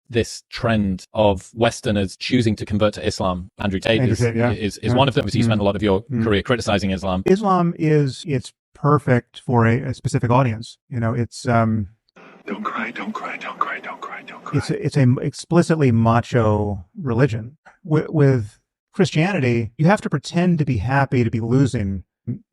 this trend of Westerners choosing to convert to Islam. Andrew Tate is one of them. Obviously, you spent a lot of your career criticizing Islam. Islam it's perfect for a specific audience. It's don't cry. It's a explicitly macho religion. With Christianity, you have to pretend to be happy to be losing.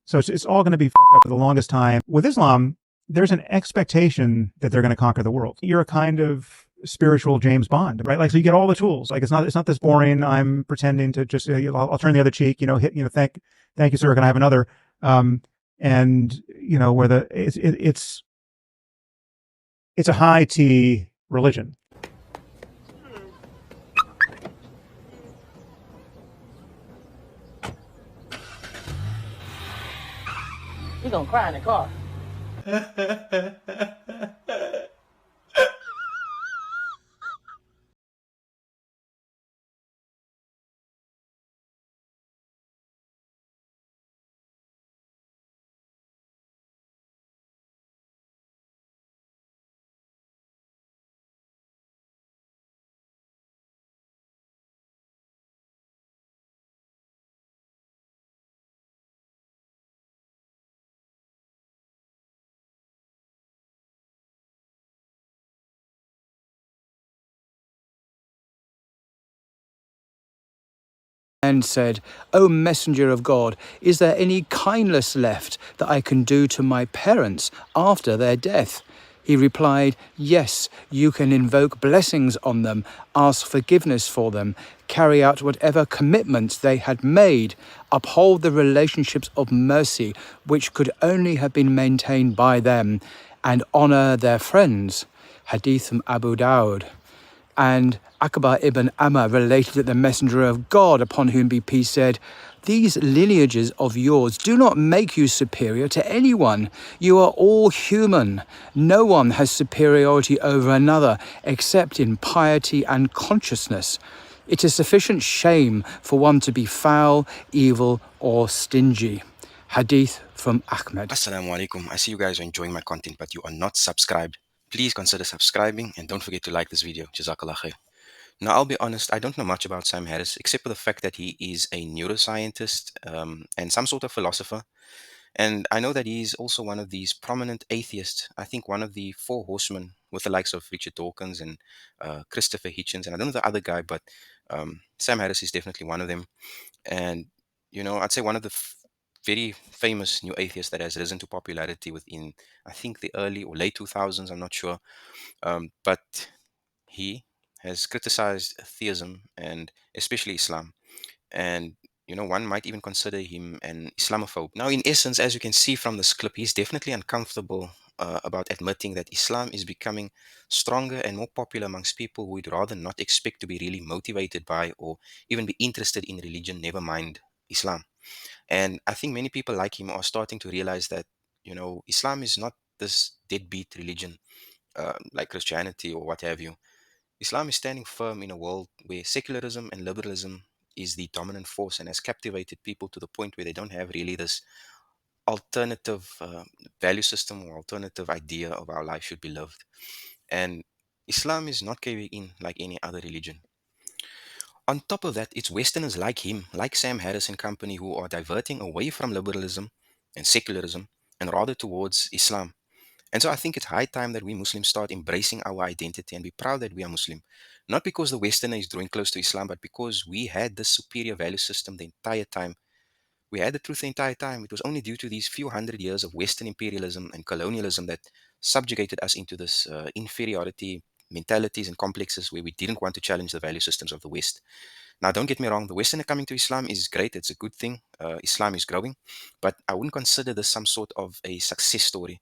So it's all going to be fucked up for the longest time. With Islam, there's an expectation that they're going to conquer the world. You're a kind of spiritual James Bond, right? Like, so you get all the tools. Like, it's not this boring, I'm pretending to just, I'll turn the other cheek, thank you, sir. Can I have another? And where it's a high T religion. You're gonna cry in the car. And said, "O messenger of God, is there any kindness left that I can do to my parents after their death?" He replied, "Yes, you can invoke blessings on them, ask forgiveness for them, carry out whatever commitments they had made, uphold the relationships of mercy which could only have been maintained by them, and honor their friends." Hadith from Abu Dawud. And Akbar ibn Ammar related that the messenger of God, upon whom be peace, said, "These lineages of yours do not make you superior to anyone. You are all human. No one has superiority over another except in piety and consciousness. It is sufficient shame for one to be foul, evil, or stingy." Hadith from Ahmed. Assalamu alaikum. I see you guys are enjoying my content, but you are not subscribed. Please consider subscribing and don't forget to like this video. Jazakallah khair. Now, I'll be honest, I don't know much about Sam Harris, except for the fact that he is a neuroscientist and some sort of philosopher. And I know that he's also one of these prominent atheists. I think one of the four horsemen, with the likes of Richard Dawkins and Christopher Hitchens. And I don't know the other guy, but Sam Harris is definitely one of them. And, I'd say one of the very famous new atheist that has risen to popularity within, I think, the early or late 2000s, I'm not sure. But he has criticized theism and especially Islam. And, one might even consider him an Islamophobe. Now, in essence, as you can see from this clip, he's definitely uncomfortable about admitting that Islam is becoming stronger and more popular amongst people who would rather not expect to be really motivated by or even be interested in religion, never mind Islam. And I think many people like him are starting to realize that, Islam is not this deadbeat religion like Christianity or what have you. Islam is standing firm in a world where secularism and liberalism is the dominant force and has captivated people to the point where they don't have really this alternative value system or alternative idea of how life should be lived. And Islam is not caving in like any other religion. On top of that, it's Westerners like him, like Sam Harris and company, who are diverting away from liberalism and secularism and rather towards Islam. And so I think it's high time that we Muslims start embracing our identity and be proud that we are Muslim. Not because the Westerner is drawing close to Islam, but because we had this superior value system the entire time. We had the truth the entire time. It was only due to these few hundred years of Western imperialism and colonialism that subjugated us into this inferiority mentalities and complexes where we didn't want to challenge the value systems of the West. Now, don't get me wrong, the Westerner coming to Islam is great. It's a good thing. Islam is growing, but I wouldn't consider this some sort of a success story.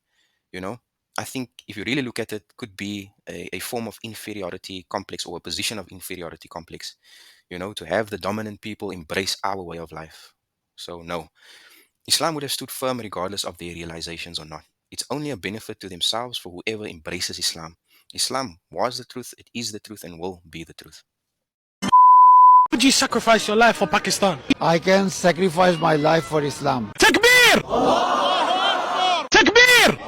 I think if you really look at it, could be a form of inferiority complex or a position of inferiority complex, to have the dominant people embrace our way of life. So no, Islam would have stood firm regardless of their realizations or not. It's only a benefit to themselves for whoever embraces Islam. Islam was the truth, it is the truth, and will be the truth. Would you sacrifice your life for Pakistan? I can sacrifice my life for Islam. Takbir! Takbir!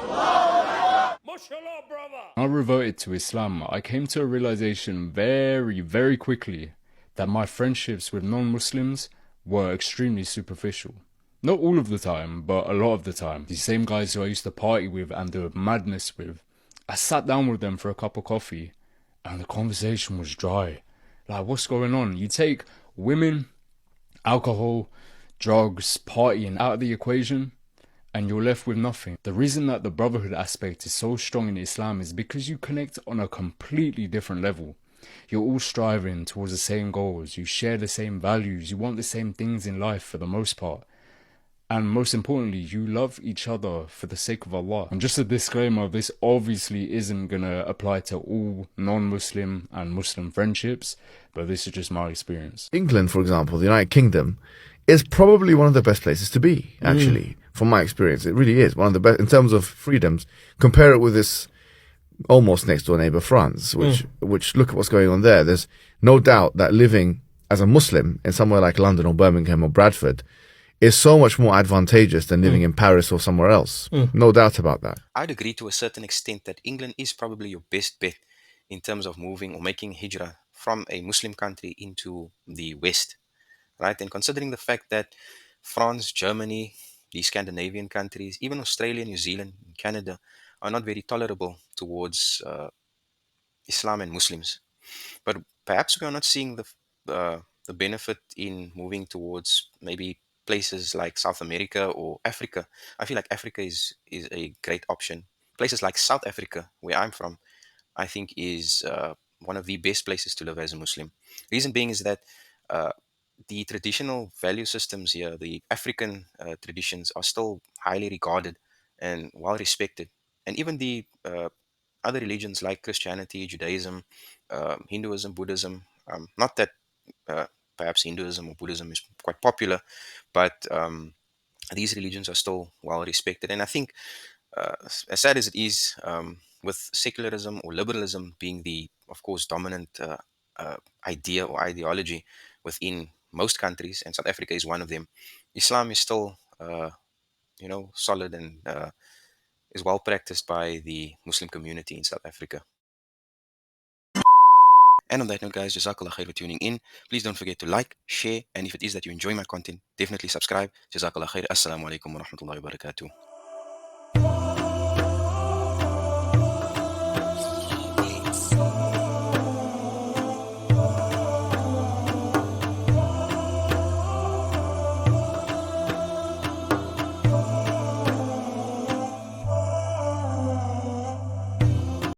When I reverted to Islam, I came to a realization very, very quickly that my friendships with non-Muslims were extremely superficial. Not all of the time, but a lot of the time. These same guys who I used to party with and do madness with, I sat down with them for a cup of coffee and the conversation was dry. Like, what's going on? You take women, alcohol, drugs, partying out of the equation, and you're left with nothing. The reason that the brotherhood aspect is so strong in Islam is because you connect on a completely different level. You're all striving towards the same goals, you share the same values, you want the same things in life for the most part. And most importantly, you love each other for the sake of Allah. And just a disclaimer, this obviously isn't going to apply to all non-Muslim and Muslim friendships, but this is just my experience. England, for example, the United Kingdom, is probably one of the best places to be, actually, from my experience. It really is one of the best in terms of freedoms. Compare it with this almost next door neighbor, France, which look at what's going on there. There's no doubt that living as a Muslim in somewhere like London or Birmingham or Bradford is so much more advantageous than living in Paris or somewhere else. No doubt about that. I'd agree to a certain extent that England is probably your best bet in terms of moving or making hijrah from a Muslim country into the West, right? And considering the fact that France, Germany, the Scandinavian countries, even Australia, New Zealand, Canada are not very tolerable towards Islam and Muslims. But perhaps we are not seeing the benefit in moving towards maybe places like South America or Africa. I feel like Africa is a great option. Places like South Africa, where I'm from, I think is one of the best places to live as a Muslim. Reason being is that the traditional value systems here, the African traditions, are still highly regarded and well respected. And even the other religions like Christianity, Judaism, Hinduism, Buddhism, not that perhaps Hinduism or Buddhism is quite popular, but these religions are still well respected. And I think, as sad as it is, with secularism or liberalism being the, of course, dominant idea or ideology within most countries, and South Africa is one of them, Islam is still, solid and is well practiced by the Muslim community in South Africa. And on that note, guys, Jazakallah khair for tuning in. Please don't forget to like, share, and if it is that you enjoy my content, definitely subscribe. Jazakallah khair. Assalamu alaikum wa rahmatullahi wa barakatuh.